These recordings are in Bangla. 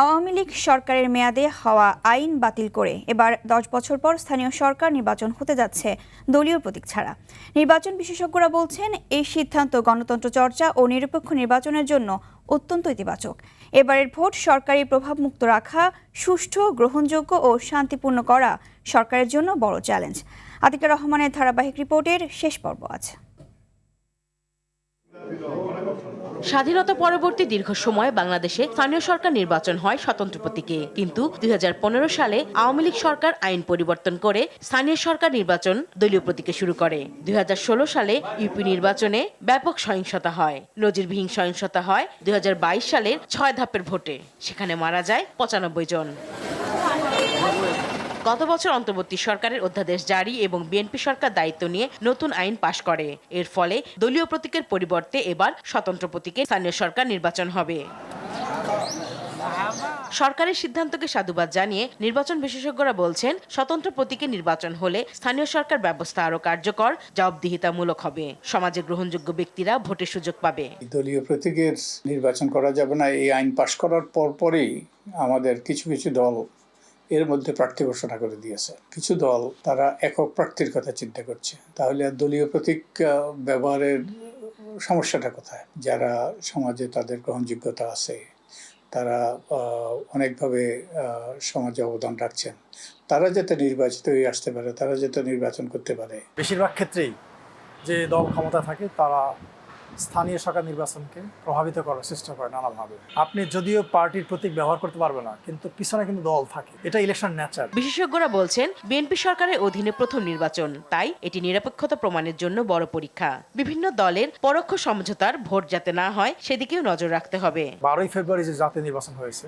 আওয়ামী লীগ সরকারের মেয়াদে হওয়া আইন বাতিল করে এবার ১০ বছর পর স্থানীয় সরকার নির্বাচন হতে যাচ্ছে দলীয় প্রতীক ছাড়া। নির্বাচন বিশেষজ্ঞরা বলছেন, এই সিদ্ধান্ত গণতন্ত্র চর্চা ও নিরপেক্ষ নির্বাচনের জন্য অত্যন্ত ইতিবাচক। এবারের ভোট সরকারি প্রভাবমুক্ত রাখা, সুষ্ঠু, গ্রহণযোগ্য ও শান্তিপূর্ণ করা সরকারের জন্য বড় চ্যালেঞ্জ। আতিকুর রহমানের ধারাবাহিক রিপোর্টের শেষ পর্ব আছে। স্বাধীনতা পরবর্তী দীর্ঘ সময় বাংলাদেশে স্থানীয় সরকার নির্বাচন হয় স্বতন্ত্র প্রতীকে, কিন্তু ২০১৫ সালে আওয়ামী লীগ সরকার আইন পরিবর্তন করে স্থানীয় সরকার নির্বাচন দলীয় প্রতীকে শুরু করে। ২০১৬ সালে ইউপি নির্বাচনে ব্যাপক সহিংসতা হয়। নজিরবিহীন সহিংসতা হয় ২০২২ সালের ৬ ধাপের ভোটে, সেখানে মারা যায় ৯৫ জন। গত বছর অন্তর্বর্তী সরকারের অধ্যাদেশ জারি এবং বিএনপি সরকার দায়িত্ব নিয়ে নতুন আইন পাশ করে। এর ফলে দলীয় প্রতীকের পরিবর্তে এবার স্বতন্ত্র প্রতীকে স্থানীয় সরকার নির্বাচন হবে। সরকারের সিদ্ধান্তকে সাধুবাদ জানিয়ে নির্বাচন বিশেষজ্ঞরা বলছেন, স্বতন্ত্র প্রতীকে নির্বাচন হলে স্থানীয় সরকার ব্যবস্থা আরও কার্যকর, জবাবদিহিতামূলক হবে। সমাজে গ্রহণযোগ্য ব্যক্তিরা ভোটের সুযোগ পাবে। দলীয় প্রতীকের নির্বাচন করা যাবে না, এই আইন পাশ করার পরই আমাদের কিছু কিছু দল এর মধ্যে প্রার্থী ঘোষণা করে দিয়েছে। কিছু দল তারা একক প্রার্থীর কথা চিন্তা করছে। তাহলে দলীয় প্রতীক ব্যবহারের সমস্যাটা কোথায়? যারা সমাজে তাদের গ্রহণযোগ্যতা আছে, তারা অনেকভাবে সমাজে অবদান রাখছেন, তারা যাতে নির্বাচিত হয়ে আসতে পারে, তারা যাতে নির্বাচন করতে পারে। বেশিরভাগ ক্ষেত্রেই যে দল ক্ষমতা থাকে তারা স্থানীয় সরকার নির্বাচনকে প্রভাবিত করার চেষ্টা করে নানাভাবে। আপনি যদিও পার্টির প্রতীক ব্যবহার করতে পারবে না, কিন্তু পিছনে কিন্তু দল থাকে, এটা ইলেকশন নেচার। বিশেষজ্ঞরা বলছেন, বিএনপি সরকারের অধীনে প্রথম নির্বাচন, তাই এটি নিরপেক্ষতা প্রমাণের জন্য বড় পরীক্ষা। বিভিন্ন দলের পরোক্ষ সমঝোতার ভোট যাতে না হয় সেদিকেও নজর রাখতে হবে। ১২ই ফেব্রুয়ারি যে জাতীয় নির্বাচন হয়েছে,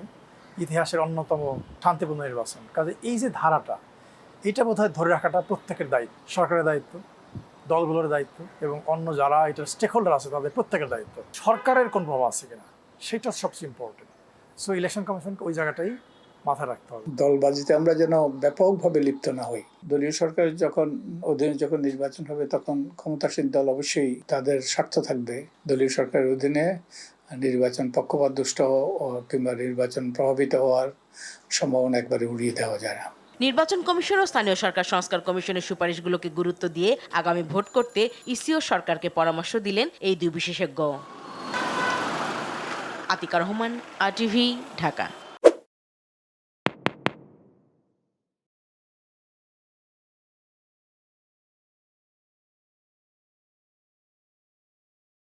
ইতিহাসের অন্যতম শান্তিপূর্ণ নির্বাচন। কাজে এই যে ধারাটা, এটা বোধহয় ধরে রাখাটা প্রত্যেকের দায়িত্ব, সরকারের দায়িত্ব, দলগুলোর দায়িত্ব এবং অন্য যারা এটার স্টেক হোল্ডার আছে তাদের প্রত্যেকের দায়িত্ব। সরকারের কোন প্রভাব আছে কিনা সেটা সবচেয়ে ইম্পর্টেন্ট। সো ইলেকশন কমিশনকে ওই জায়গাটাই মাথায় রাখতে হবে। দলবাজিতে আমরা যেন ব্যাপকভাবে লিপ্ত না হই। দলীয় সরকারের অধীনে যখন নির্বাচন হবে, তখন ক্ষমতাসীন দল অবশ্যই তাদের স্বার্থ থাকবে। দলীয় সরকারের অধীনে নির্বাচন পক্ষপাতদুষ্ট কিংবা নির্বাচন প্রভাবিত হওয়ার সম্ভাবনা একবারে উড়িয়ে দেওয়া যায় না। নির্বাচন কমিশন ও স্থানীয় সরকার সংস্কার কমিশনের সুপারিশগুলোকে গুরুত্ব দিয়ে আগামী ভোট করতে ইসি ও সরকারকে পরামর্শ দিলেন এই দুই বিশেষজ্ঞ। আতিকুর রহমান, RTV, ঢাকা।